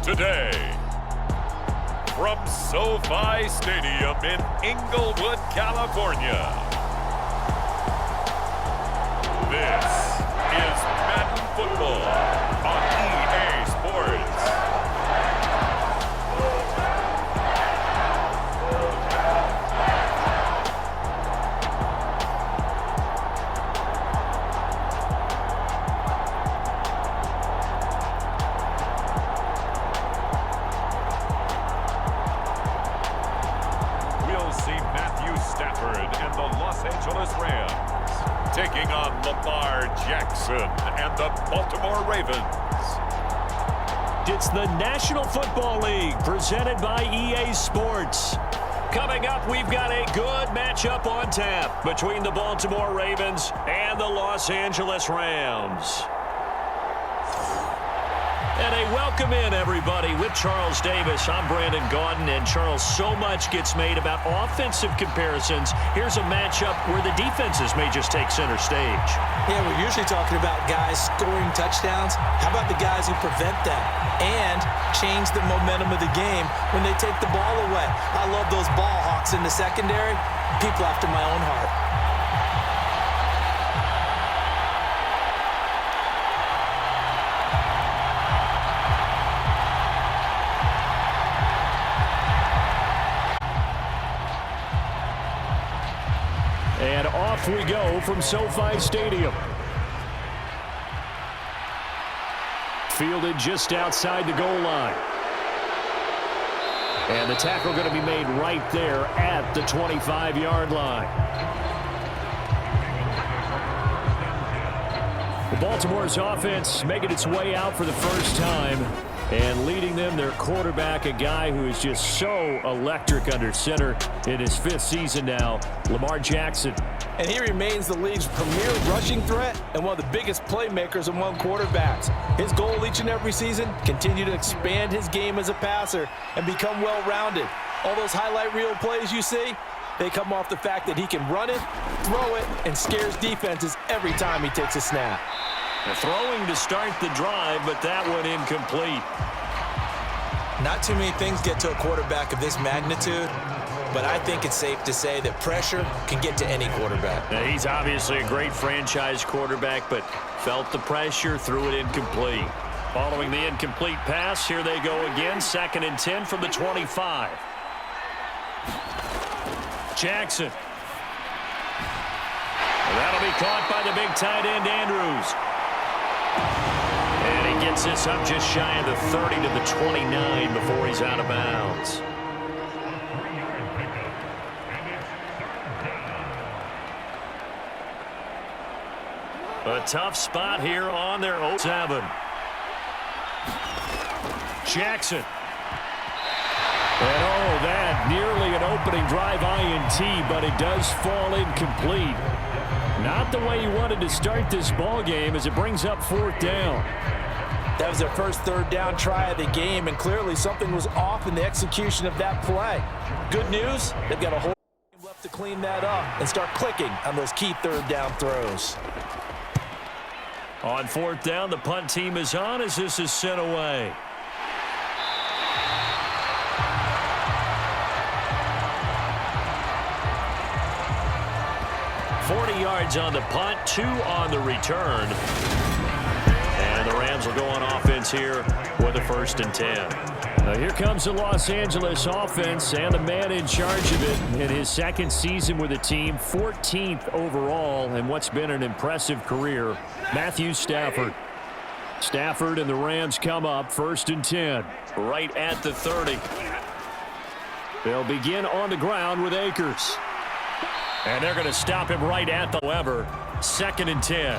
today. From SoFi Stadium in Inglewood, California, this is Madden Football on EA Sports. And the Los Angeles Rams taking on Lamar Jackson and the Baltimore Ravens. It's the National Football League presented by EA Sports. Coming up, we've got a good matchup on tap between the Baltimore Ravens and the Los Angeles Rams. And a welcome in, everybody, with Charles Davis. I'm Brandon Gaudin, and Charles, so much gets made about offensive comparisons. Here's a matchup where the defenses may just take center stage. Yeah, we're usually talking about guys scoring touchdowns. How about the guys who prevent them and change the momentum of the game when they take the ball away? I love those ball hawks in the secondary. People after my own heart. And off we go from SoFi Stadium. Fielded just outside the goal line. And the tackle going to be made right there at the 25-yard line. The Baltimore's offense making its way out for the first time. And leading them, their quarterback, a guy who is just so electric under center in his 5th season now, Lamar Jackson. And he remains the league's premier rushing threat and one of the biggest playmakers among quarterbacks. His goal each and every season, continue to expand his game as a passer and become well-rounded. All those highlight reel plays you see, they come off the fact that he can run it, throw it, and scares defenses every time he takes a snap. Throwing to start the drive, but that one incomplete. Not too many things get to a quarterback of this magnitude, but I think it's safe to say that pressure can get to any quarterback. Now, he's obviously a great franchise quarterback, but felt the pressure, threw it incomplete. Following the incomplete pass, here they go again, 2nd and 10 from the 25. Jackson. That'll be caught by the big tight end, Andrews. And he gets this up just shy of the 30 to the 29 before he's out of bounds. A tough spot here on their 0-7. Jackson. And that nearly an opening drive INT, but it does fall incomplete. Not the way he wanted to start this ball game as it brings up 4th down. That was their first 3rd down try of the game, and clearly something was off in the execution of that play. Good news, they've got a whole game left to clean that up and start clicking on those key 3rd down throws. On 4th down, the punt team is on as this is sent away. Yards on the punt, 2 on the return. And the Rams will go on offense here with a 1st and 10. Now here comes the Los Angeles offense and the man in charge of it in his 2nd season with the team, 14th overall in what's been an impressive career, Matthew Stafford. Stafford and the Rams come up 1st and 10, right at the 30. They'll begin on the ground with Akers. And they're going to stop him right at the lever. 2nd and 10.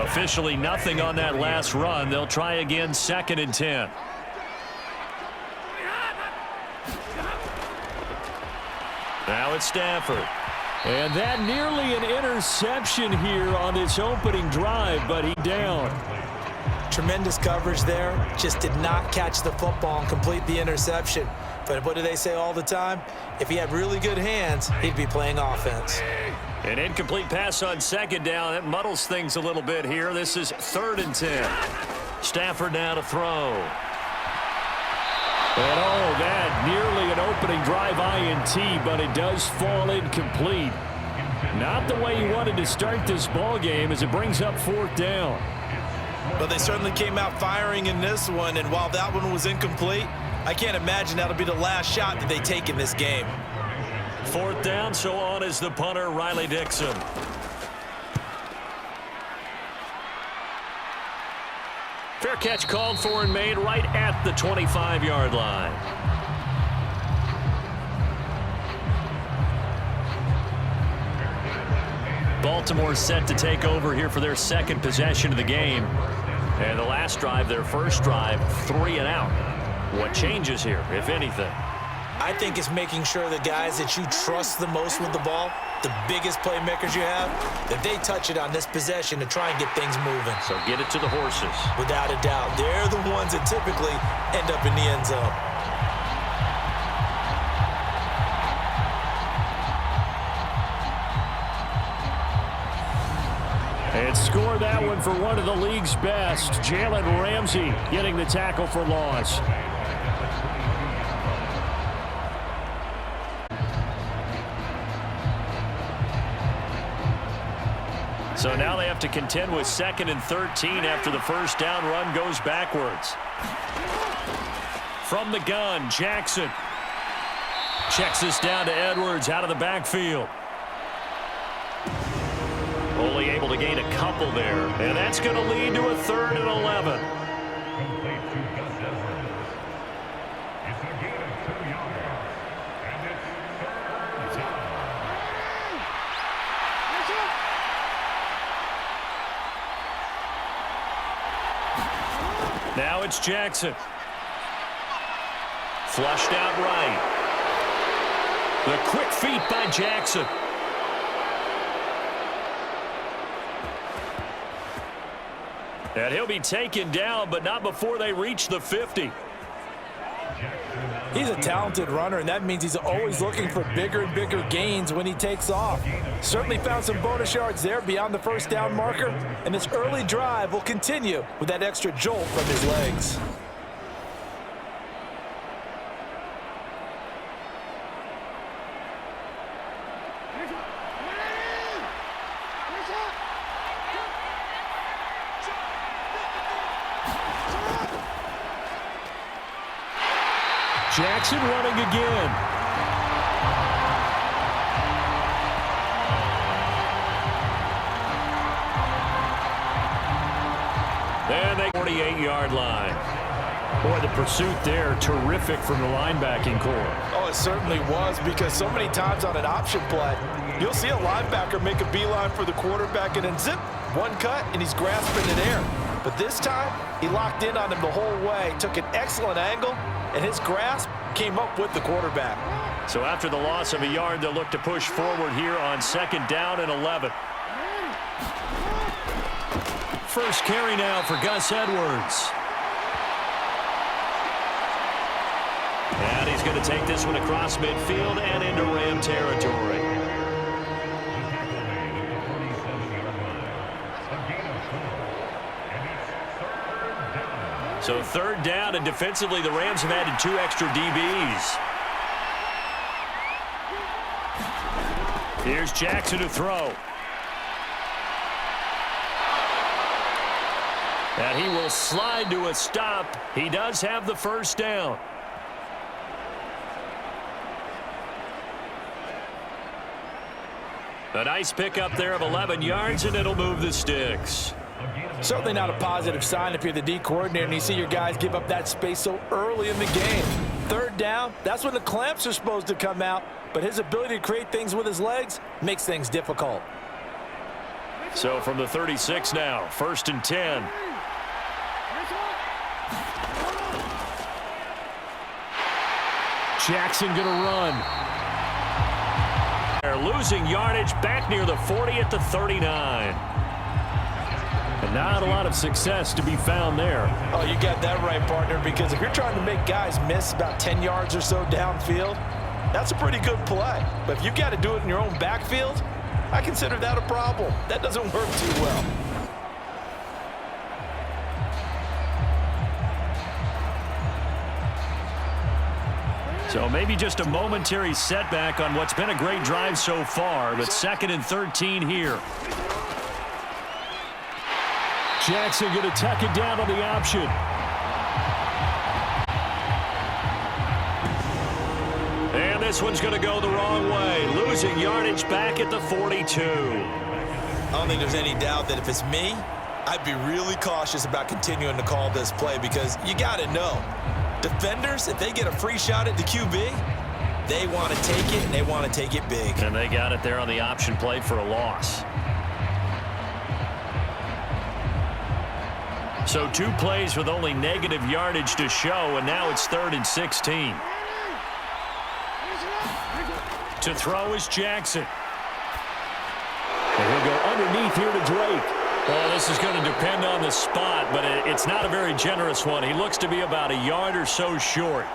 Officially nothing on that last run. They'll try again, 2nd and 10. Now it's Stafford. And that nearly an interception here on this opening drive, but he down. Tremendous coverage there. Just did not catch the football and complete the interception. But what do they say all the time? If he had really good hands, he'd be playing offense. An incomplete pass on second down. That muddles things a little bit here. This is 3rd and 10. Stafford now to throw. And that nearly an opening drive INT, but it does fall incomplete. Not the way you wanted to start this ball game as it brings up 4th down. But they certainly came out firing in this one, and while that one was incomplete, I can't imagine that'll be the last shot that they take in this game. 4th down, so on is the punter, Riley Dixon. Fair catch called for and made right at the 25-yard line. Baltimore set to take over here for their 2nd possession of the game. And the last drive, their first drive, 3 and out. What changes here, if anything? I think it's making sure the guys that you trust the most with the ball, the biggest playmakers you have, that they touch it on this possession to try and get things moving. So get it to the horses. Without a doubt. They're the ones that typically end up in the end zone. And score that one for one of the league's best. Jalen Ramsey getting the tackle for loss. So now they have to contend with 2nd and 13 after the first down run goes backwards. From the gun, Jackson checks this down to Edwards out of the backfield. Only able to gain a couple there, and that's going to lead to a 3rd and 11. Now it's Jackson. Flushed out right. The quick feet by Jackson. And he'll be taken down, but not before they reach the 50. He's a talented runner, and that means he's always looking for bigger and bigger gains when he takes off. Certainly found some bonus yards there beyond the first down marker, and this early drive will continue with that extra jolt from his legs. Jackson running again. And they 48-yard line. Boy, the pursuit there, terrific from the linebacking core. Oh, it certainly was, because so many times on an option play, you'll see a linebacker make a beeline for the quarterback and then zip, one cut, and he's grasping in air. But this time, he locked in on him the whole way, took an excellent angle, and his grasp came up with the quarterback. So after the loss of a yard, they'll look to push forward here on 2nd down and 11. First carry now for Gus Edwards. And he's going to take this one across midfield and into Ram territory. So 3rd down, and defensively the Rams have added 2 extra DBs. Here's Jackson to throw. And he will slide to a stop. He does have the first down. A nice pickup there of 11 yards, and it'll move the sticks. Certainly not a positive sign if you're the D coordinator and you see your guys give up that space so early in the game. 3rd down, that's when the clamps are supposed to come out, but his ability to create things with his legs makes things difficult. So from the 36 now, 1st and 10. Jackson going to run. They're losing yardage back near the 40 at the 39. And not a lot of success to be found there. Oh, you got that right, partner, because if you're trying to make guys miss about 10 yards or so downfield, that's a pretty good play. But if you've got to do it in your own backfield, I consider that a problem. That doesn't work too well. So maybe just a momentary setback on what's been a great drive so far, but 2nd and 13 here. Jackson going to tuck it down on the option. And this one's going to go the wrong way. Losing yardage back at the 42. I don't think there's any doubt that if it's me, I'd be really cautious about continuing to call this play because you got to know, defenders, if they get a free shot at the QB, they want to take it, and they want to take it big. And they got it there on the option play for a loss. So 2 plays with only negative yardage to show, and now it's 3rd and 16. To throw is Jackson. And he'll go underneath here to Drake. Well, this is going to depend on the spot, but it's not a very generous one. He looks to be about a yard or so short.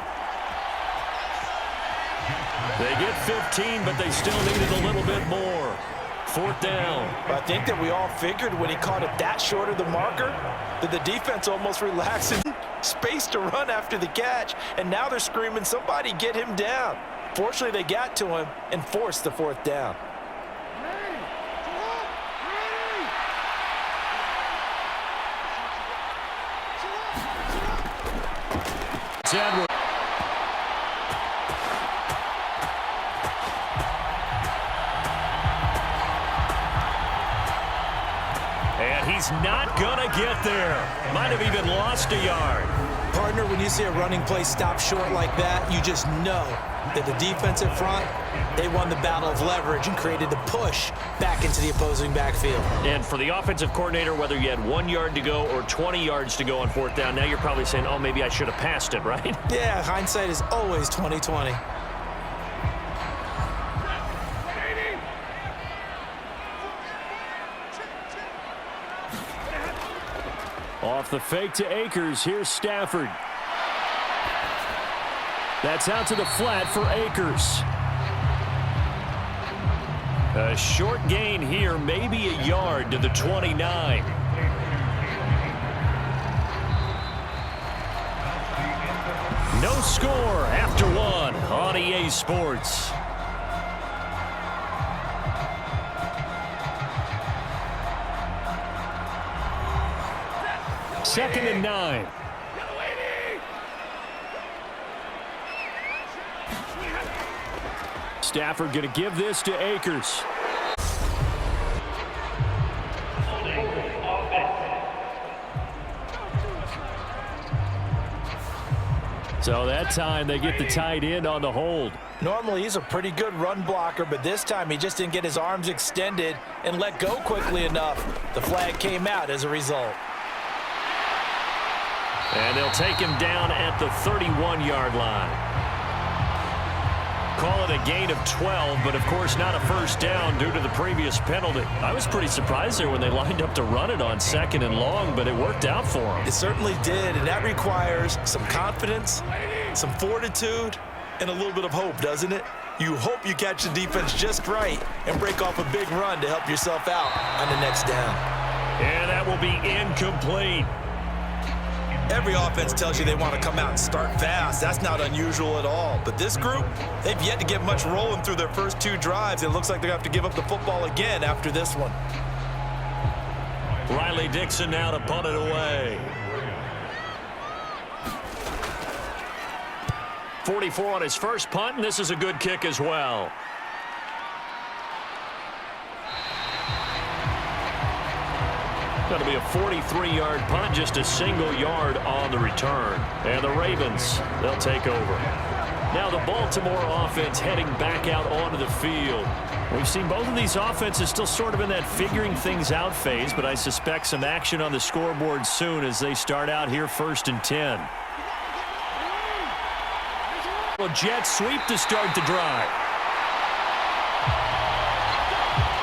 They get 15, but they still needed a little bit more. 4th down. I think that we all figured when he caught it that short of the marker that the defense almost relaxed and space to run after the catch, and now they're screaming, somebody get him down. Fortunately, they got to him and forced the 4th down. Edwards. And he's not gonna get there. Might have even lost a yard. Partner, when you see a running play stop short like that, you just know that the defensive front, they won the battle of leverage and created the push back into the opposing backfield. And for the offensive coordinator, whether you had 1 yard to go or 20 yards to go on 4th down, now you're probably saying, oh, maybe I should have passed it, right? Yeah, hindsight is always 20/20. Off the fake to Akers. Here's Stafford. That's out to the flat for Akers. A short gain here, maybe a yard to the 29. No score after 1 on EA Sports. Second and 9. Stafford going to give this to Akers. So that time they get the tight end on the hold. Normally he's a pretty good run blocker, but this time he just didn't get his arms extended and let go quickly enough. The flag came out as a result. And they'll take him down at the 31-yard line. Call it a gain of 12, but of course not a first down due to the previous penalty. I was pretty surprised there when they lined up to run it on 2nd and long, but it worked out for them. It certainly did, and that requires some confidence, some fortitude, and a little bit of hope, doesn't it? You hope you catch the defense just right and break off a big run to help yourself out on the next down. And that will be incomplete. Every offense tells you they want to come out and start fast. That's not unusual at all. But this group, they've yet to get much rolling through their first 2 drives. It looks like they're going to have to give up the football again after this one. Riley Dixon now to punt it away. 44 on his first punt, and this is a good kick as well. That'll be a 43-yard punt, just a single yard on the return. And the Ravens, they'll take over. Now the Baltimore offense heading back out onto the field. We've seen both of these offenses still sort of in that figuring things out phase, but I suspect some action on the scoreboard soon as they start out here 1st and 10. Well, jet sweep to start the drive.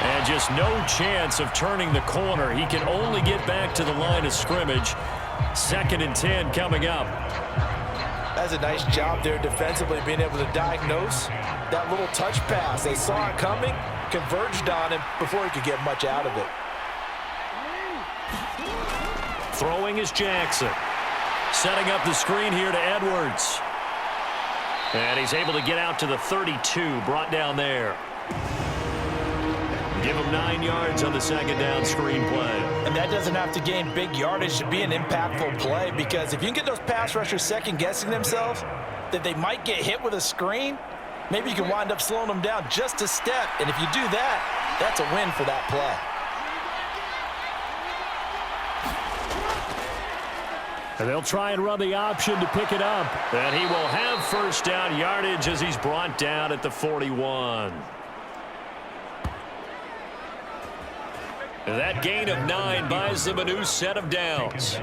And just no chance of turning the corner. He can only get back to the line of scrimmage. 2nd and 10 coming up. That's a nice job there defensively, being able to diagnose that little touch pass. They saw it coming, converged on him before he could get much out of it. Throwing is Jackson. Setting up the screen here to Edwards. And he's able to get out to the 32, brought down there. Give him 9 yards on the 2nd down screen play. And that doesn't have to gain big yardage to be an impactful play, because if you can get those pass rushers second-guessing themselves that they might get hit with a screen, maybe you can wind up slowing them down just a step. And if you do that, that's a win for that play. And they'll try and run the option to pick it up. And he will have 1st down yardage as he's brought down at the 41. That gain of 9 buys them a new set of downs.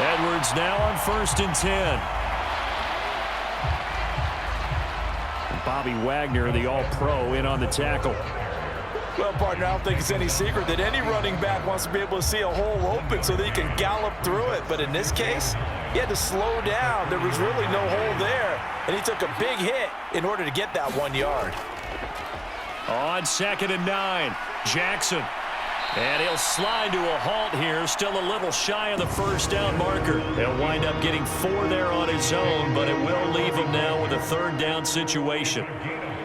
Edwards now on 1st and 10. And Bobby Wagner, the all-pro, in on the tackle. Well, partner, I don't think it's any secret that any running back wants to be able to see a hole open so that he can gallop through it. But in this case, he had to slow down. There was really no hole there, and he took a big hit in order to get that 1 yard. On 2nd and 9, Jackson. And he'll slide to a halt here, still a little shy of the 1st down marker. He'll wind up getting 4 there on his own, but it will leave him now with a 3rd down situation.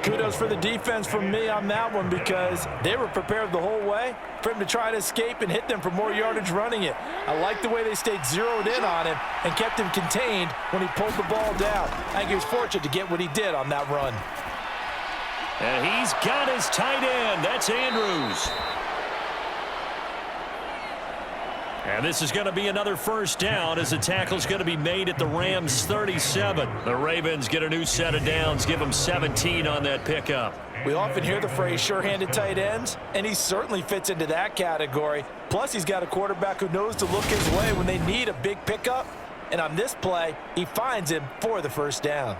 Kudos for the defense from me on that one, because they were prepared the whole way for him to try to escape and hit them for more yardage running it. I like the way they stayed zeroed in on him and kept him contained when he pulled the ball down. I think he was fortunate to get what he did on that run. And he's got his tight end. That's Andrews. And this is going to be another 1st down as the tackle's going to be made at the Rams' 37. The Ravens get a new set of downs, give them 17 on that pickup. We often hear the phrase sure-handed tight ends, and he certainly fits into that category. Plus, he's got a quarterback who knows to look his way when they need a big pickup. And on this play, he finds him for the 1st down.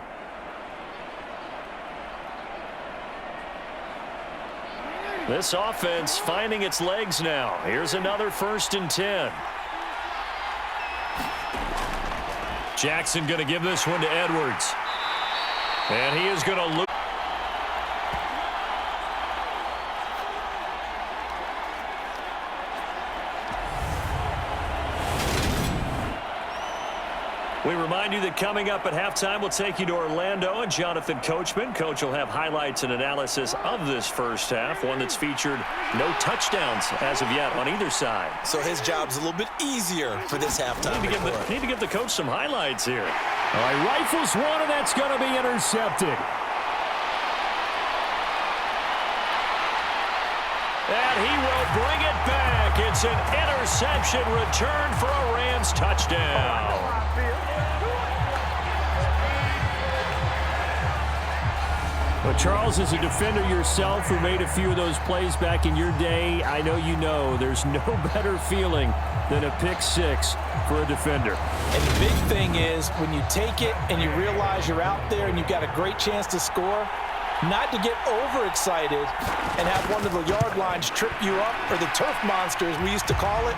This offense finding its legs now. Here's another 1st and 10. Jackson going to give this one to Edwards. And he is going to look. We remind you that coming up at halftime, we'll take you to Orlando and Jonathan Coachman. Coach will have highlights and analysis of this 1st half, one that's featured no touchdowns as of yet on either side. So his job's a little bit easier for this halftime. Need to give the coach some highlights here. All right, rifles one, and that's going to be intercepted. And he will bring it back. It's an interception return for a Rams touchdown. Well, Charles, as a defender yourself who made a few of those plays back in your day, I know you know there's no better feeling than a pick 6 for a defender. And the big thing is when you take it and you realize you're out there and you've got a great chance to score, not to get overexcited and have one of the yard lines trip you up, or the turf monster, as we used to call it,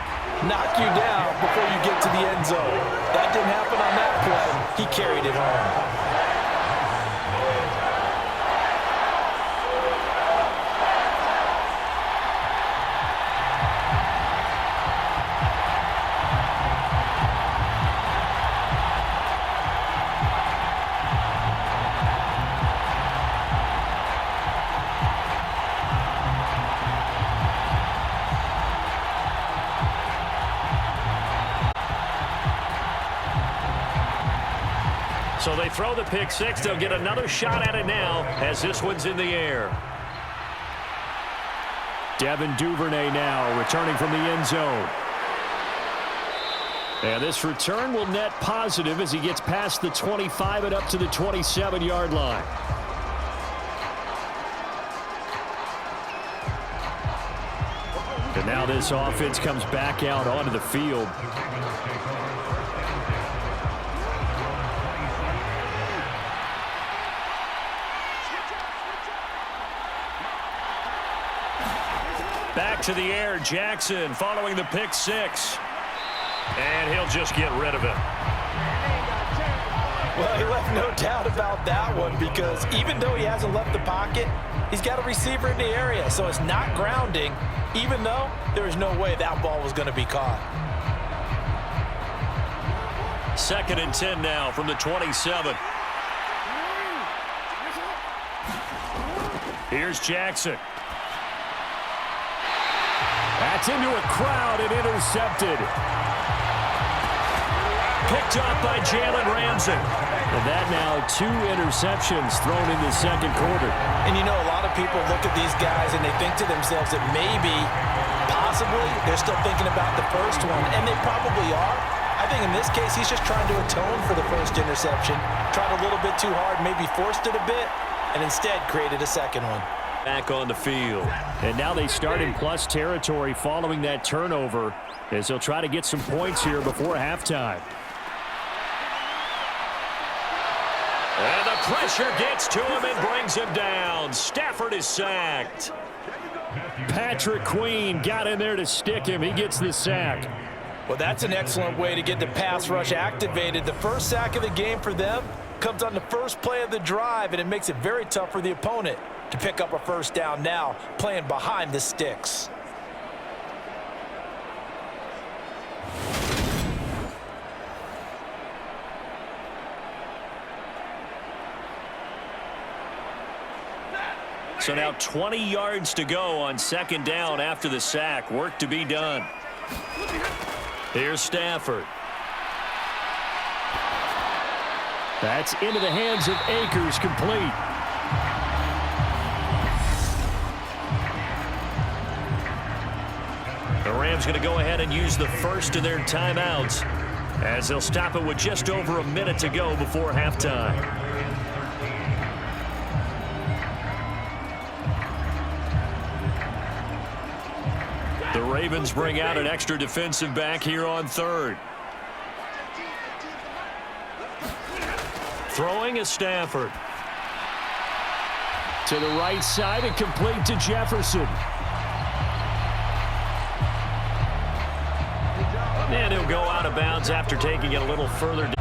knock you down before you get to the end zone. That didn't happen on that play. He carried it home. So they throw the pick 6. They'll get another shot at it now as this one's in the air. Devin Duvernay now returning from the end zone. And this return will net positive as he gets past the 25 and up to the 27-yard line. And now this offense comes back out onto the field. Back to the air, Jackson following the pick six. And he'll just get rid of it. Well, he left no doubt about that one because even though he hasn't left the pocket, he's got a receiver in the area, so it's not grounding, even though there's no way that ball was going to be caught. 2nd and 10 now from the 27. Here's Jackson. That's into a crowd and intercepted. Picked up by Jalen Ramsey. And that now 2 interceptions thrown in the second quarter. And you know, a lot of people look at these guys and they think to themselves that maybe, possibly, they're still thinking about the first one. And they probably are. I think in this case, he's just trying to atone for the first interception. Tried a little bit too hard, maybe forced it a bit, and instead created a second one. Back on the field. And now they start in plus territory following that turnover as they'll try to get some points here before halftime. And the pressure gets to him and brings him down. Stafford is sacked. Patrick Queen got in there to stick him. He gets the sack. Well, that's an excellent way to get the pass rush activated. The first sack of the game for them comes on the first play of the drive, and it makes it very tough for the opponent to pick up a first down now, playing behind the sticks. So now 20 yards to go on 2nd down after the sack. Work to be done. Here's Stafford. That's into the hands of Akers, complete. The Rams going to go ahead and use the first of their timeouts as they'll stop it with just over a minute to go before halftime. The Ravens bring out an extra defensive back here on 3rd. Throwing is Stafford. To the right side and complete to Jefferson. And he'll go out of bounds after taking it a little further.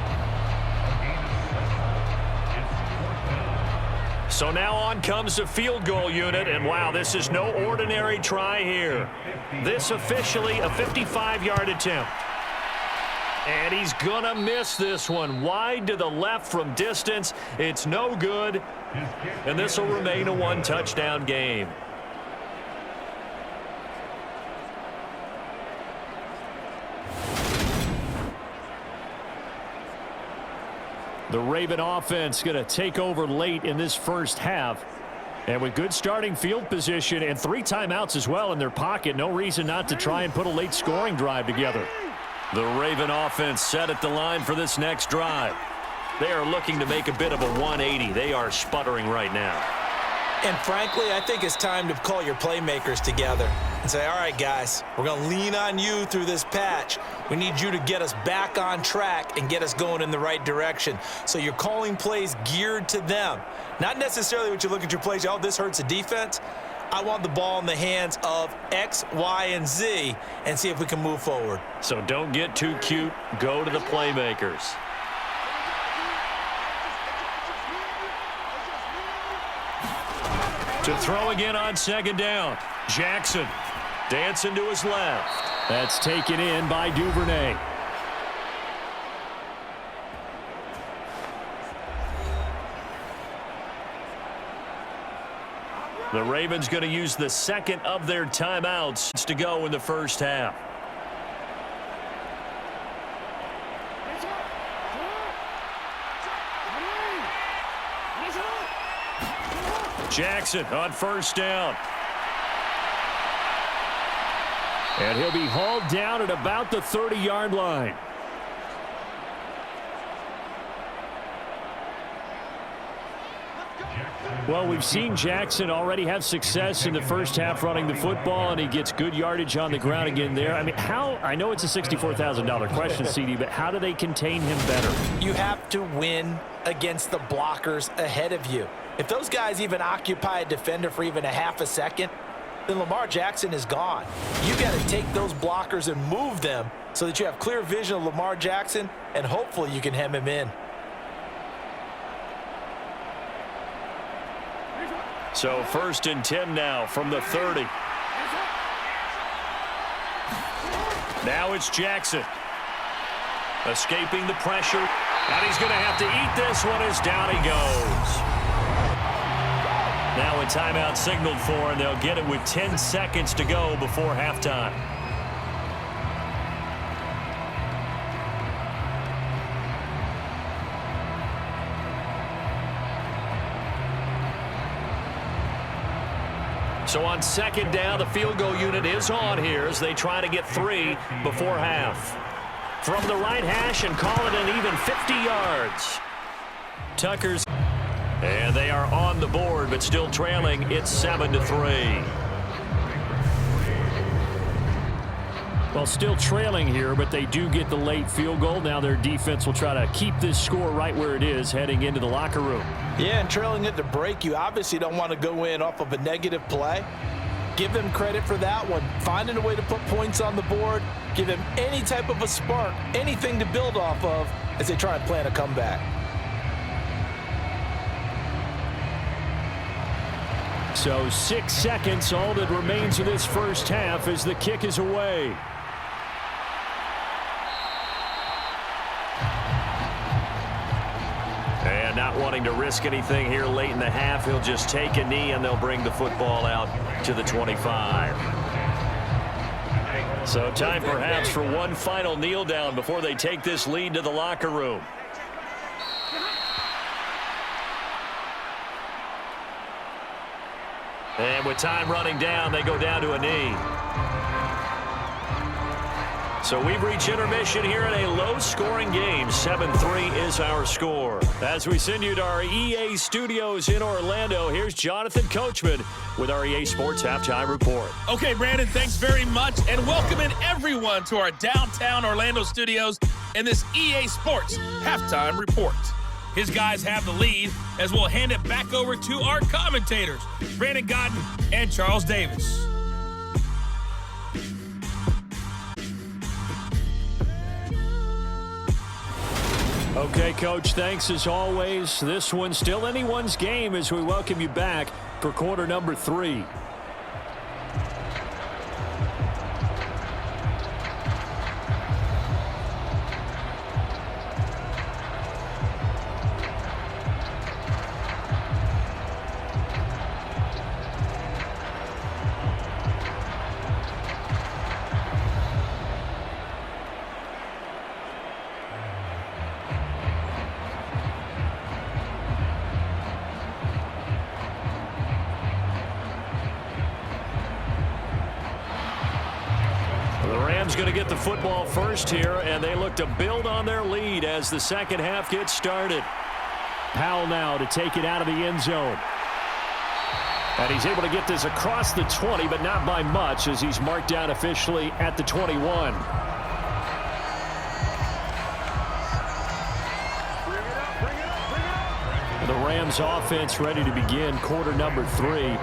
So now on comes the field goal unit, and wow, this is no ordinary try here. This officially a 55-yard attempt. And he's gonna miss this one. Wide to the left from distance. It's no good. And this will remain a 1-touchdown game. The Raven offense going to take over late in this first half. And with good starting field position and 3 timeouts as well in their pocket, no reason not to try and put a late scoring drive together. The Raven offense set at the line for this next drive. They are looking to make a bit of a 180. They are sputtering right now. And frankly, I think it's time to call your playmakers together and say, all right, guys, we're going to lean on you through this patch. We need you to get us back on track and get us going in the right direction. So you're calling plays geared to them. Not necessarily what you look at your plays, oh, this hurts the defense. I want the ball in the hands of X, Y, and Z and see if we can move forward. So don't get too cute. Go to the playmakers. To throw again on 2nd down. Jackson dancing to his left. That's taken in by Duvernay. The Ravens going to use the second of their timeouts to go in the first half. Jackson on 1st down. And he'll be hauled down at about the 30-yard line. Well, we've seen Jackson already have success in the first half running the football, and he gets good yardage on the ground again there. I mean, I know it's a $64,000 question, CD, but how do they contain him better? You have to win against the blockers ahead of you. If those guys even occupy a defender for even a half a second, then Lamar Jackson is gone. You got to take those blockers and move them so that you have clear vision of Lamar Jackson, and hopefully you can hem him in. So 1st and 10 now from the 30. Now it's Jackson. Escaping the pressure. And he's going to have to eat this one as down he goes. Now a timeout signaled for, and they'll get it with 10 seconds to go before halftime. So on 2nd down, the field goal unit is on here as they try to get 3 before half. From the right hash and call it an even 50 yards. Tucker's. And they are on the board, but still trailing. It's 7-3. Well, still trailing here, but they do get the late field goal. Now their defense will try to keep this score right where it is heading into the locker room. Yeah, and trailing at the break, you obviously don't want to go in off of a negative play. Give them credit for that one. Finding a way to put points on the board, give them any type of a spark, anything to build off of as they try and plan a comeback. So 6 seconds, all that remains of this first half as the kick is away. And not wanting to risk anything here late in the half, he'll just take a knee and they'll bring the football out to the 25. So time perhaps for one final kneel down before they take this lead to the locker room. And with time running down, they go down to a knee. So we've reached intermission here in a low-scoring game. 7-3 is our score. As we send you to our EA studios in Orlando, here's Jonathan Coachman with our EA Sports Halftime Report. Okay, Brandon, thanks very much, and welcoming everyone to our downtown Orlando studios in this EA Sports Halftime Report. His guys have the lead as we'll hand it back over to our commentators, Brandon Godden and Charles Davis. Okay, Coach, thanks as always. This one's still anyone's game as we welcome you back for quarter number 3. Going to get the football first here, and they look to build on their lead as the second half gets started. Powell now to take it out of the end zone. And he's able to get this across the 20, but not by much as he's marked down officially at the 21. The Rams offense ready to begin quarter number 3.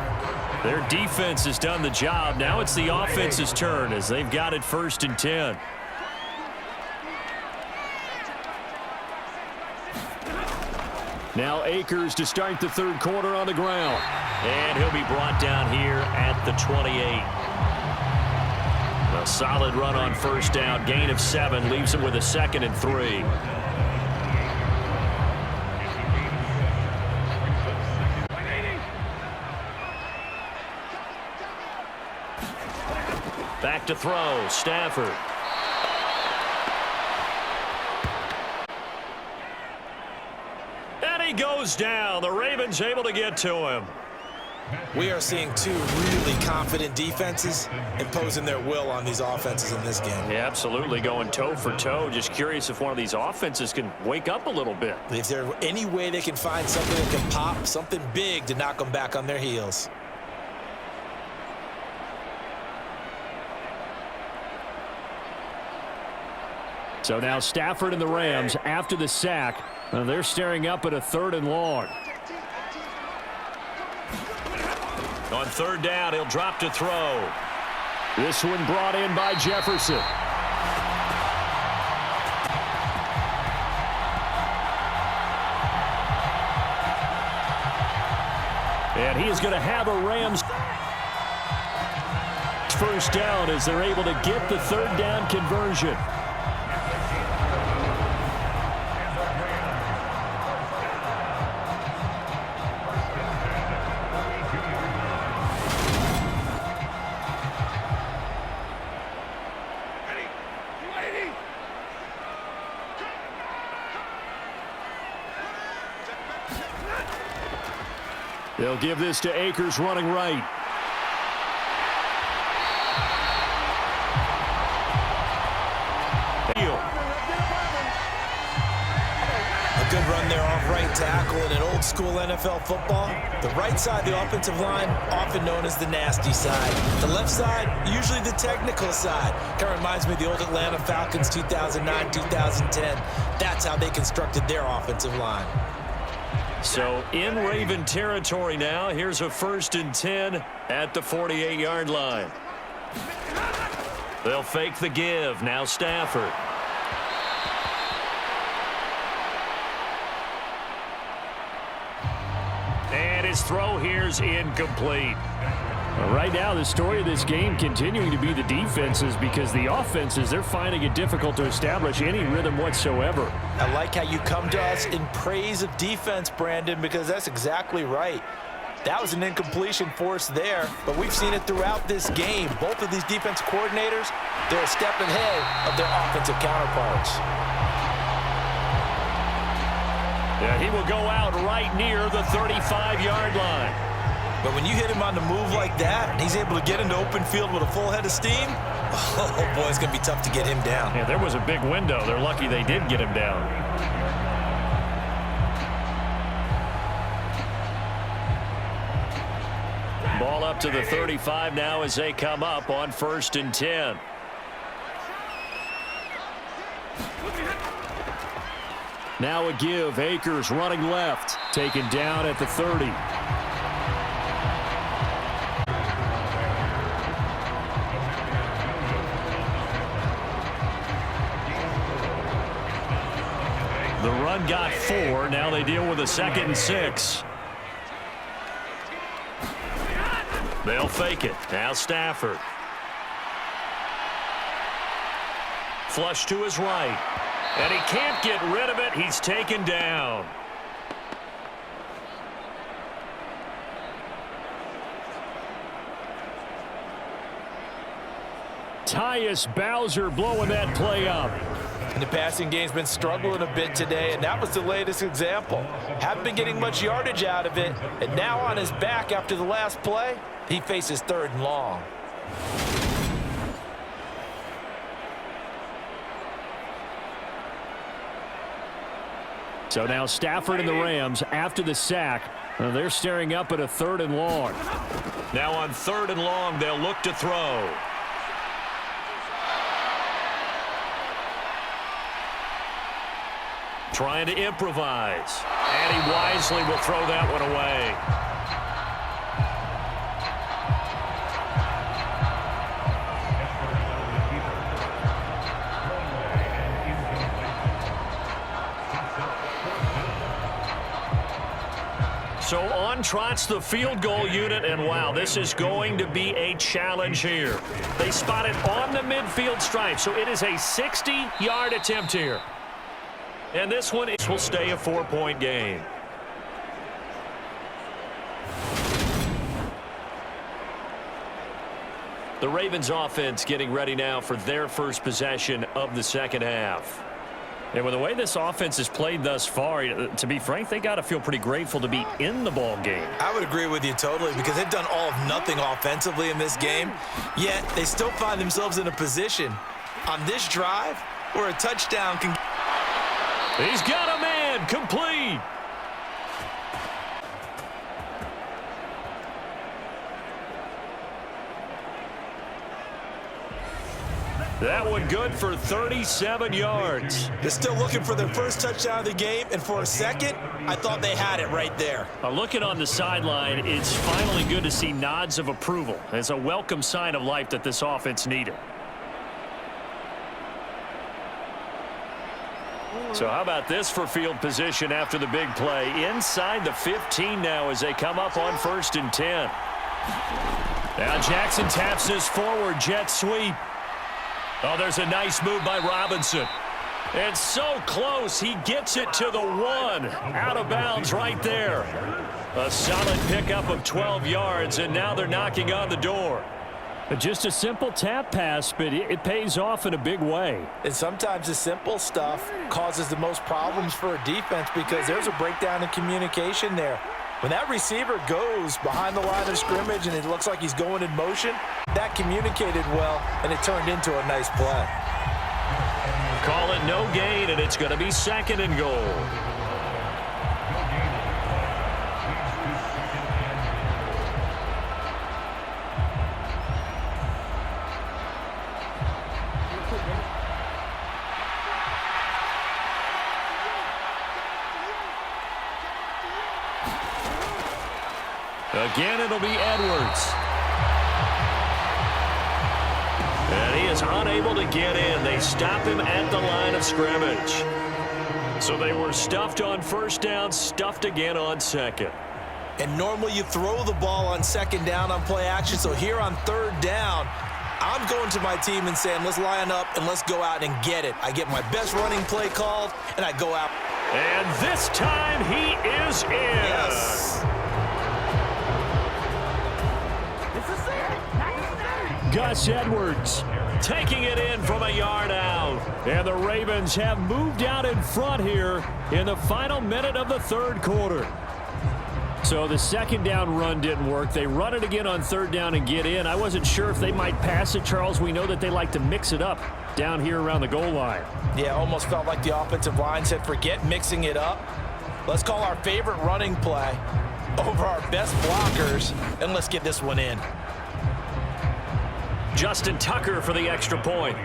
Their defense has done the job. Now it's the offense's turn as they've got it 1st and 10. Now Akers to start the third quarter on the ground. And he'll be brought down here at the 28. A solid run on first down. Gain of 7 leaves him with a 2nd and 3. Back to throw, Stafford. And he goes down. The Ravens able to get to him. We are seeing two really confident defenses imposing their will on these offenses in this game. Yeah, absolutely, going toe for toe. Just curious if one of these offenses can wake up a little bit. If there's any way they can find something that can pop, something big to knock them back on their heels. So now Stafford and the Rams, after the sack, they're staring up at a 3rd and long. On 3rd down, he'll drop to throw. This one brought in by Jefferson. And he is going to have a Rams first down as they're able to get the 3rd down conversion. They'll give this to Akers running right. A good run there off right tackle in an old school NFL football. The right side, the offensive line, often known as the nasty side. The left side, usually the technical side. Kind of reminds me of the old Atlanta Falcons 2009, 2010. That's how they constructed their offensive line. So in Raven territory now. Here's a 1st and 10 at the 48-yard line. They'll fake the give. Now Stafford. And his throw here's incomplete. Right now, the story of this game continuing to be the defenses, because the offenses, they're finding it difficult to establish any rhythm whatsoever. I like how you come to us in praise of defense, Brandon, because that's exactly right. That was an incompletion forced there, but we've seen it throughout this game. Both of these defense coordinators, they're a step ahead of their offensive counterparts. Yeah, he will go out right near the 35-yard line. But when you hit him on the move like that, and he's able to get into open field with a full head of steam, oh boy, it's going to be tough to get him down. Yeah, there was a big window. They're lucky they did get him down. Ball up to the 35 now as they come up on 1st and 10. Now a give. Akers running left. Taken down at the 30. The run got 4. Now they deal with a 2nd and 6. They'll fake it. Now Stafford. Flush to his right. And he can't get rid of it. He's taken down. Tyus Bowser blowing that play up. And the passing game's been struggling a bit today, and that was the latest example. Haven't been getting much yardage out of it, and now on his back after the last play, he faces 3rd and long. So now Stafford and the Rams, after the sack, they're staring up at a 3rd and long. Now on 3rd and long, they'll look to throw. Trying to improvise. And he wisely will throw that one away. So on trots the field goal unit, and wow, this is going to be a challenge here. They spot it on the midfield stripe, so it is a 60-yard attempt here. And this one will stay a 4-point game. The Ravens offense getting ready now for their first possession of the second half. And with the way this offense has played thus far, to be frank, they got to feel pretty grateful to be in the ball game. I would agree with you totally because they've done all of nothing offensively in this game, yet they still find themselves in a position on this drive where a touchdown can... He's got a man, complete. That one good for 37 yards. They're still looking for their first touchdown of the game, and for a second, I thought they had it right there. Looking on the sideline, it's finally good to see nods of approval. It's a welcome sign of life that this offense needed. So how about this for field position after the big play? Inside the 15 now as they come up on 1st and 10. Now Jackson taps this forward jet sweep. Oh, there's a nice move by Robinson. It's so close. He gets it to the 1. Out of bounds right there. A solid pickup of 12 yards, and now they're knocking on the door. Just a simple tap pass, but it pays off in a big way. And sometimes the simple stuff causes the most problems for a defense because there's a breakdown in communication there. When that receiver goes behind the line of scrimmage and it looks like he's going in motion, that communicated well, and it turned into a nice play. Call it no gain, and it's going to be 2nd and goal. Again, it'll be Edwards. And he is unable to get in. They stop him at the line of scrimmage. So they were stuffed on 1st down, stuffed again on 2nd. And normally you throw the ball on 2nd down on play action. So here on 3rd down, I'm going to my team and saying, let's line up and let's go out and get it. I get my best running play called, and I go out. And this time he is in. Yes. Gus Edwards taking it in from a yard out. And the Ravens have moved out in front here in the final minute of the 3rd quarter. So the 2nd down run didn't work. They run it again on 3rd down and get in. I wasn't sure if they might pass it, Charles. We know that they like to mix it up down here around the goal line. Yeah, almost felt like the offensive line said, forget mixing it up. Let's call our favorite running play over our best blockers, and let's get this one in. Justin Tucker for the extra point.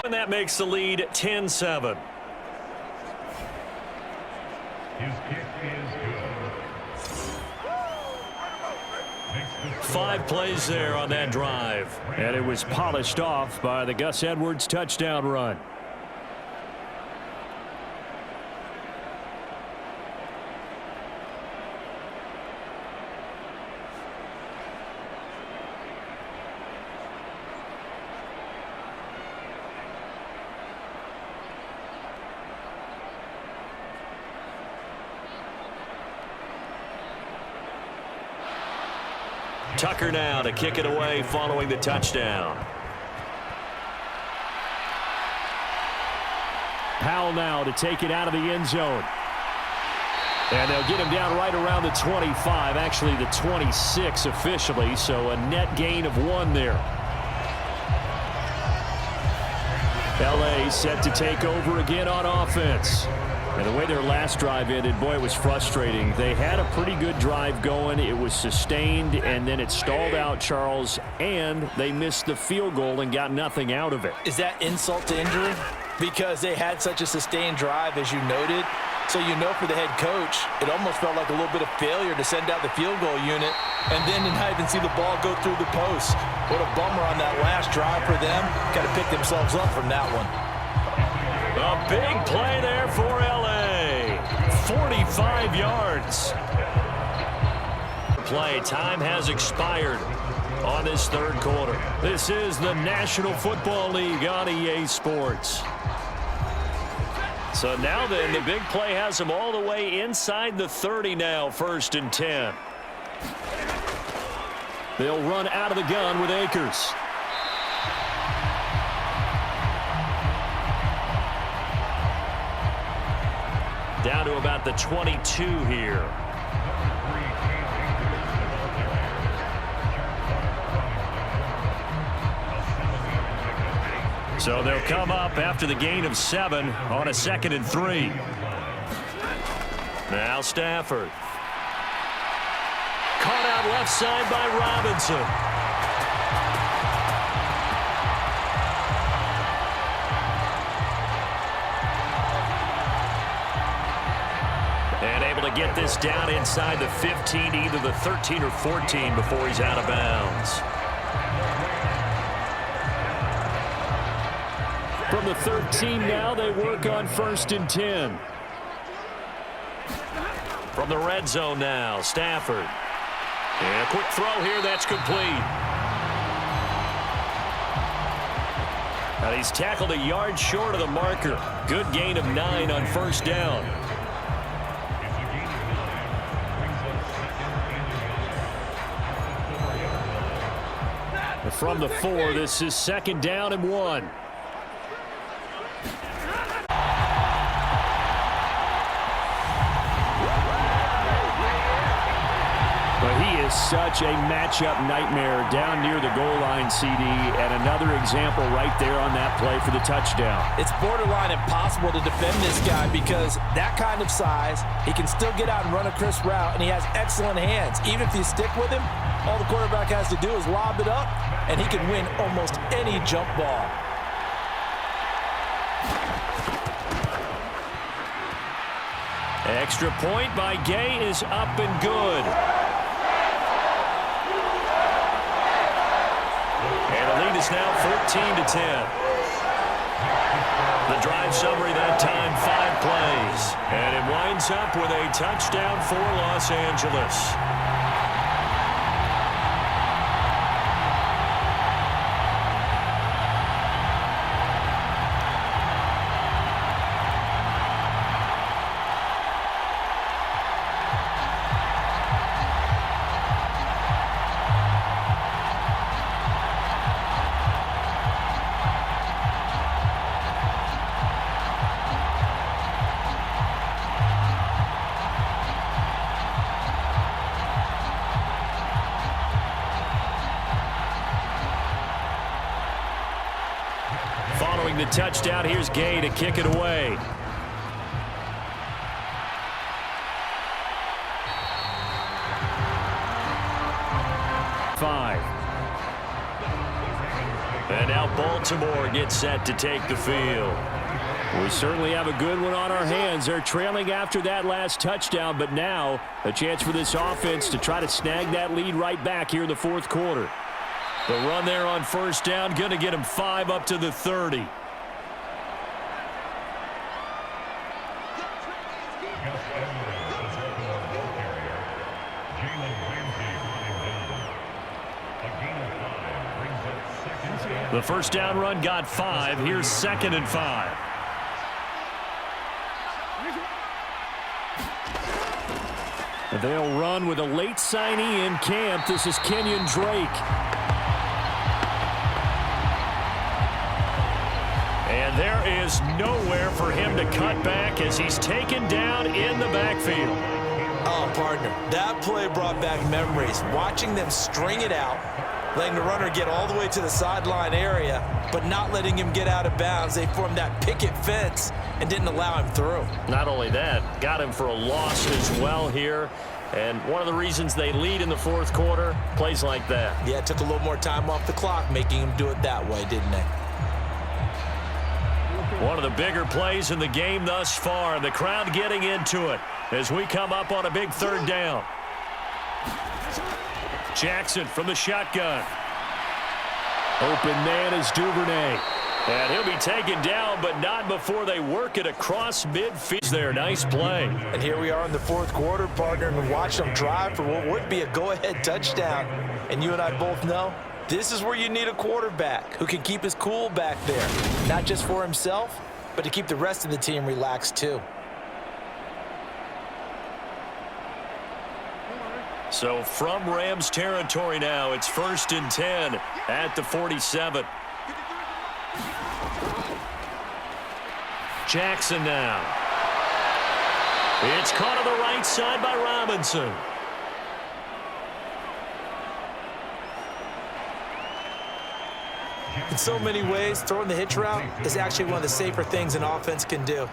And that makes the lead 10-7. His kick is good. 5 plays there on that drive. And it was polished off by the Gus Edwards touchdown run. Tucker now to kick it away following the touchdown. Powell now to take it out of the end zone. And they'll get him down right around the 25, actually the 26 officially, so a net gain of 1 there. LA set to take over again on offense. And the way their last drive ended, boy, it was frustrating. They had a pretty good drive going. It was sustained, and then it stalled out, Charles, and they missed the field goal and got nothing out of it. Is that insult to injury? Because they had such a sustained drive, as you noted. So you know for the head coach, it almost felt like a little bit of failure to send out the field goal unit and then to not even see the ball go through the post. What a bummer on that last drive for them. Got to pick themselves up from that one. A big play there for LA. 45 yards. Play time has expired on this 3rd quarter. This is the National Football League on EA Sports. So now then, the big play has them all the way inside the 30 now, 1st and 10. They'll run out of the gun with Akers. down to about the 22 here. So they'll come up after the gain of 7 on a 2nd and 3. Now Stafford. Caught out left side by Robinson. And able to get this down inside the 15, either the 13 or 14 before he's out of bounds. From the 13 now, they work on 1st and 10. From the red zone now, Stafford. And a quick throw here, that's complete. Now he's tackled a yard short of the marker. Good gain of 9 on 1st down. From the 4, this is 2nd down and 1. But he is such a matchup nightmare down near the goal line, CD, and another example right there on that play for the touchdown. It's borderline impossible to defend this guy because that kind of size, he can still get out and run a crisp route, and he has excellent hands. Even if you stick with him, all the quarterback has to do is lob it up, and he can win almost any jump ball. Extra point by Gay is up and good. And the lead is now 14-10. The drive summary that time, 5 plays. And it winds up with a touchdown for Los Angeles. Following the touchdown, here's Gay to kick it away. And now Baltimore gets set to take the field. We certainly have a good one on our hands. They're trailing after that last touchdown, but now a chance for this offense to try to snag that lead right back here in the 4th quarter. The run there on 1st down, going to get him 5 up to the 30. The 1st down run got 5. Here's 2nd and 5. They'll run with a late signee in camp. This is Kenyon Drake. And there is nowhere for him to cut back as he's taken down in the backfield. Oh, partner, that play brought back memories. Watching them string it out, letting the runner get all the way to the sideline area, but not letting him get out of bounds. They formed that picket fence and didn't allow him through. Not only that, got him for a loss as well here. And one of the reasons they lead in the 4th quarter, plays like that. Yeah, it took a little more time off the clock, making him do it that way, didn't they? One of the bigger plays in the game thus far. The crowd getting into it as we come up on a big 3rd down. Jackson from the shotgun. Open man is Duvernay. And he'll be taken down, but not before they work it across midfield there. Nice play. And here we are in the 4th quarter, partner, and watch them drive for what would be a go-ahead touchdown. And you and I both know this is where you need a quarterback who can keep his cool back there. Not just for himself, but to keep the rest of the team relaxed too. So from Rams territory now, it's 1st and 10 at the 47. Jackson now. It's caught on the right side by Robinson. In so many ways, throwing the hitch route is actually one of the safer things an offense can do.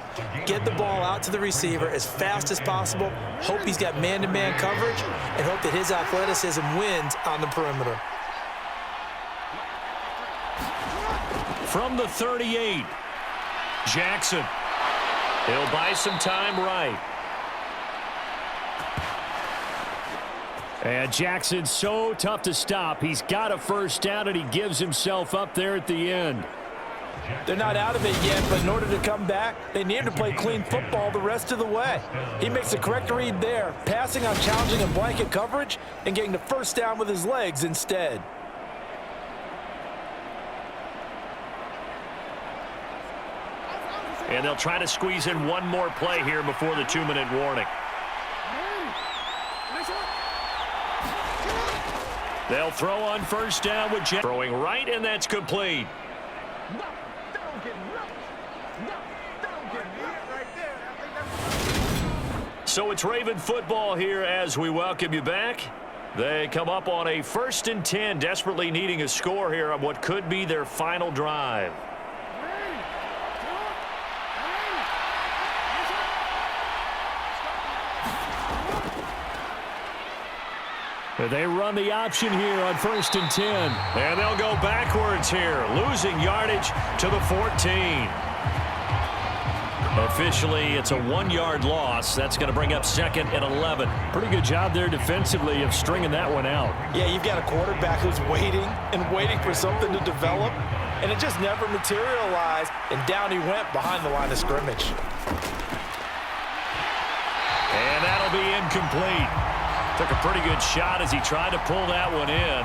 Get the ball out to the receiver as fast as possible, hope he's got man-to-man coverage, and hope that his athleticism wins on the perimeter. From the 38, Jackson. He'll buy some time right. And Jackson's so tough to stop. He's got a first down, and he gives himself up there at the end. They're not out of it yet, but in order to come back, they need to play clean football the rest of the way. He makes the correct read there, passing on challenging and blanket coverage and getting the first down with his legs instead. And they'll try to squeeze in one more play here before the 2-minute warning. They'll throw on first down with Jackson. Throwing right, and that's complete. So it's Raven football here as we welcome you back. They come up on a 1st and 10, desperately needing a score here on what could be their final drive. They run the option here on 1st and 10. And they'll go backwards here, losing yardage to the 14. Officially, it's a 1-yard loss. That's going to bring up 2nd and 11. Pretty good job there defensively of stringing that one out. Yeah, you've got a quarterback who's waiting and waiting for something to develop, and it just never materialized, and down he went behind the line of scrimmage. And that'll be incomplete. Took a pretty good shot as he tried to pull that one in.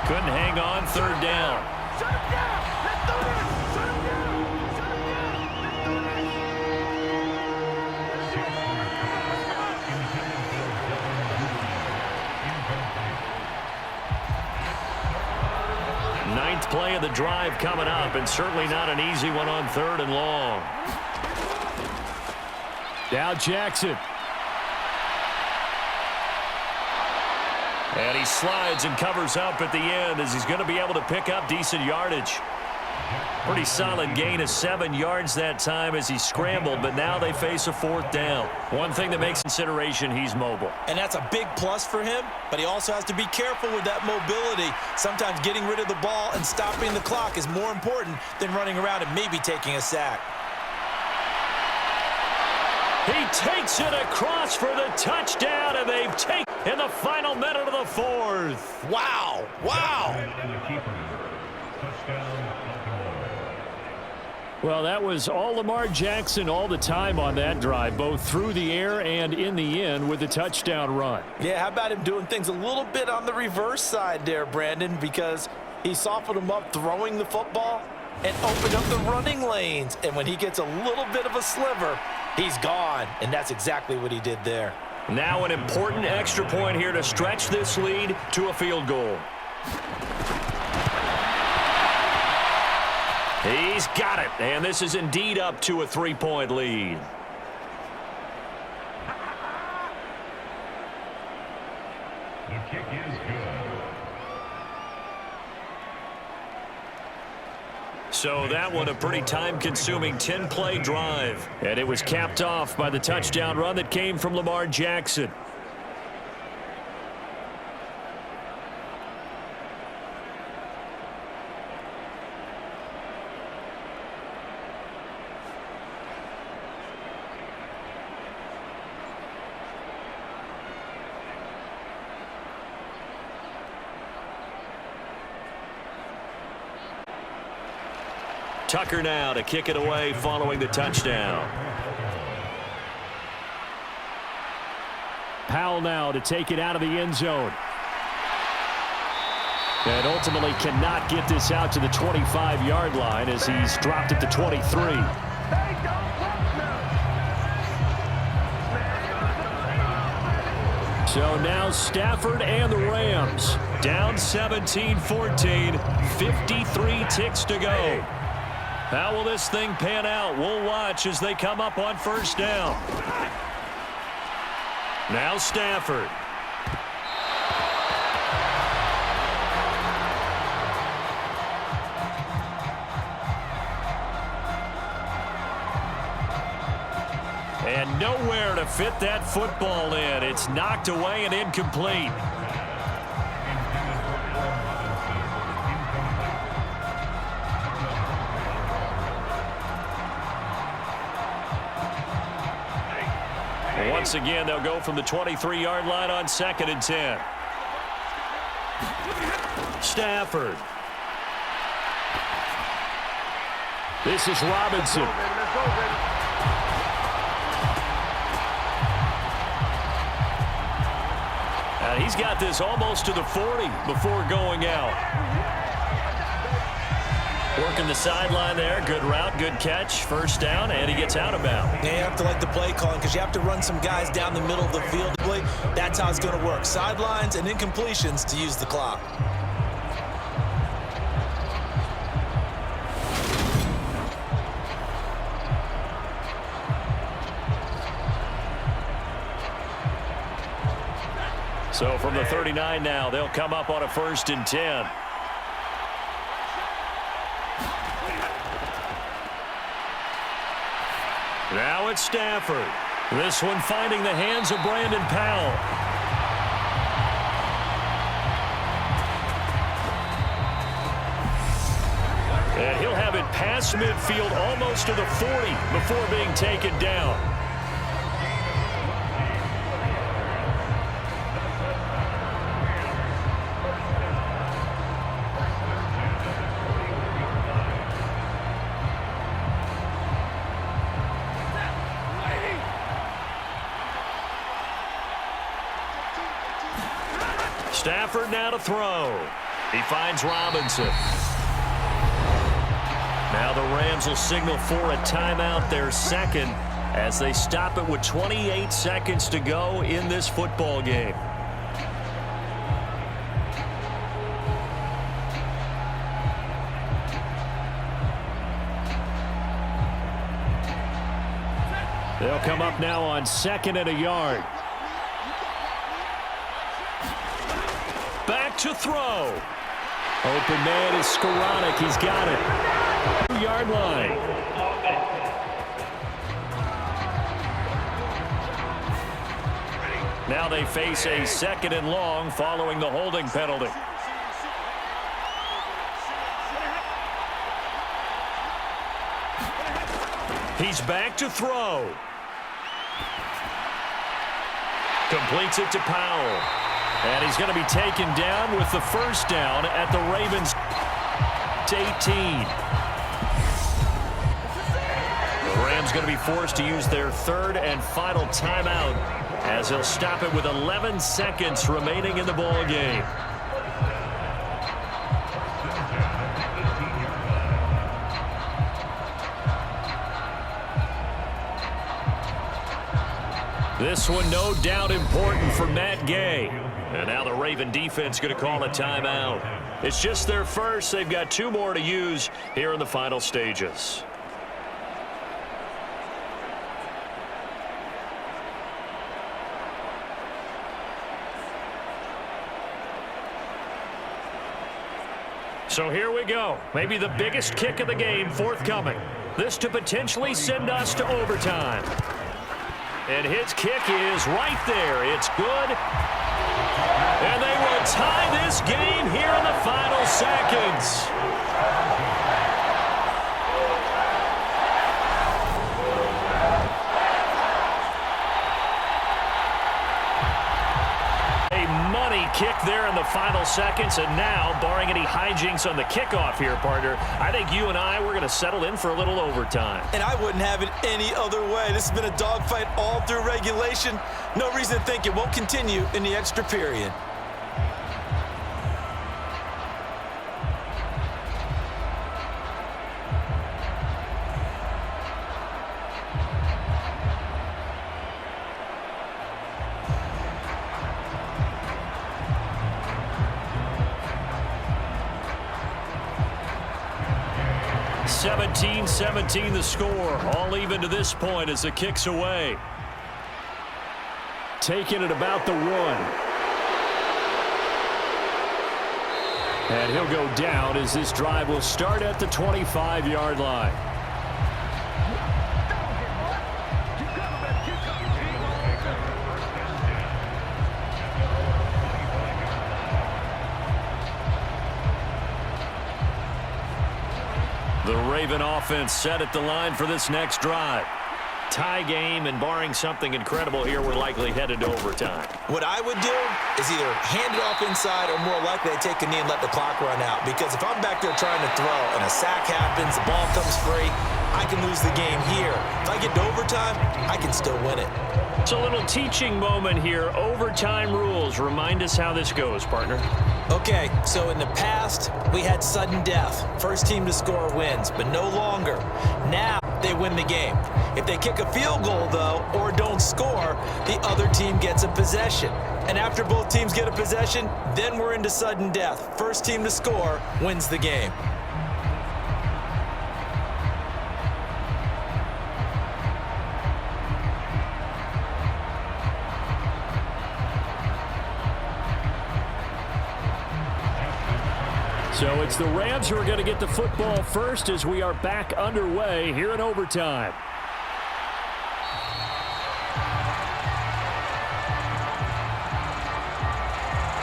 Couldn't hang on, 3rd down. Shut him down! Let's do this! Shut him down! Shut him down! 9th play of the drive coming up, and certainly not an easy one on 3rd and long. Now Jackson. And he slides and covers up at the end as he's going to be able to pick up decent yardage. Pretty solid gain of 7 yards that time as he scrambled, but now they face a 4th down. One thing that makes consideration, he's mobile. And that's a big plus for him, but he also has to be careful with that mobility. Sometimes getting rid of the ball and stopping the clock is more important than running around and maybe taking a sack. He takes it across for the touchdown, and they've taken in the final minute of the 4th. Wow! Wow! And the keeper. Touchdown, Baltimore. Well, that was all Lamar Jackson all the time on that drive, both through the air and in the end with the touchdown run. Yeah, how about him doing things a little bit on the reverse side there, Brandon, because he softened him up throwing the football and opened up the running lanes. And when he gets a little bit of a sliver, he's gone, and that's exactly what he did there. Now an important extra point here to stretch this lead to a field goal. He's got it, and this is indeed up to a 3-point lead. The kick is good. So that one a pretty time-consuming 10-play drive. And it was capped off by the touchdown run that came from Lamar Jackson. Tucker now to kick it away following the touchdown. Powell now to take it out of the end zone. And ultimately cannot get this out to the 25-yard line as he's dropped it to 23. So now Stafford and the Rams down 17-14, 53 ticks to go. How will this thing pan out? We'll watch as they come up on first down. Now Stafford. And nowhere to fit that football in. It's knocked away and incomplete. Once again, they'll go from the 23-yard line on 2nd and 10. Stafford. This is Robinson. He's got this almost to the 40 before going out. Working the sideline there. Good route, good catch. First down, and he gets out of bounds. Yeah, you have to like the play calling because you have to run some guys down the middle of the field. That's how it's going to work. Sidelines and incompletions to use the clock. So from the 39 now, they'll come up on a 1st and 10. Now it's Stafford. This one finding the hands of Brandon Powell. And he'll have it past midfield almost to the 40 before being taken down. Stafford now to throw. He finds Robinson. Now the Rams will signal for a timeout, their second, as they stop it with 28 seconds to go in this football game. They'll come up now on 2nd and a yard. Back to throw. Open man is Skoranek. He's got it. 2-yard line. Now they face a 2nd and long following the holding penalty. He's back to throw. Completes it to Powell. And he's going to be taken down with the first down at the Ravens 18. The Rams going to be forced to use their 3rd and final timeout as he'll stop it with 11 seconds remaining in the ball game. This one no doubt important for Matt Gay. And now the Raven defense going to call a timeout. It's just their first. They've got 2 more to use here in the final stages. So here we go. Maybe the biggest kick of the game forthcoming. This to potentially send us to overtime. And his kick is right there. It's good. And they will tie this game here in the final seconds. A money kick there in the final seconds. And now, barring any hijinks on the kickoff here, partner, I think you and I, we're going to settle in for a little overtime. And I wouldn't have it any other way. This has been a dogfight all through regulation. No reason to think it won't continue in the extra period. .17 the score, all even to this point as the kick's away. taken at about the 1. And he'll go down as this drive will start at the 25-yard line. The Raven offense set at the line for this next drive. Tie game, and barring something incredible here, we're likely headed to overtime. What I would do is either hand it off inside or more likely I'd take a knee and let the clock run out. Because if I'm back there trying to throw and a sack happens, the ball comes free, I can lose the game here. If I get to overtime, I can still win it. It's a little teaching moment here. Overtime rules. Remind us how this goes, partner. Okay, so in the past, we had sudden death. First team to score wins, but no longer. Now, they win the game. If they kick a field goal, though, or don't score, the other team gets a possession. And after both teams get a possession, then we're into sudden death. First team to score wins the game. So it's the Rams who are going to get the football first as we are back underway here in overtime.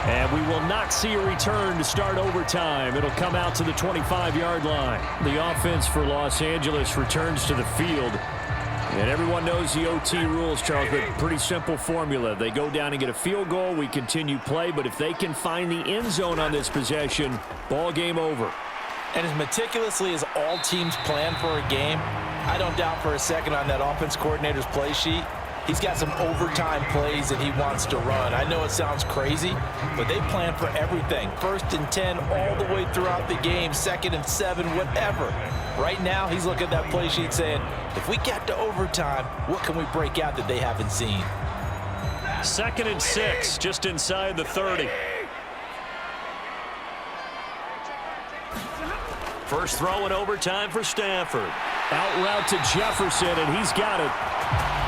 And we will not see a return to start overtime. It'll come out to the 25-yard line. The offense for Los Angeles returns to the field. And everyone knows the OT rules, Charles, but pretty simple formula. They go down and get a field goal, we continue play, but if they can find the end zone on this possession, ball game over. And as meticulously as all teams plan for a game, I don't doubt for a second on that offense coordinator's play sheet, he's got some overtime plays that he wants to run. I know it sounds crazy, but they plan for everything. 1st and 10 all the way throughout the game, 2nd and 7, whatever. Right now, he's looking at that play sheet saying, if we get to overtime, what can we break out that they haven't seen? 2nd and 6, just inside the 30. First throw in overtime for Stafford. Out route to Jefferson, and he's got it.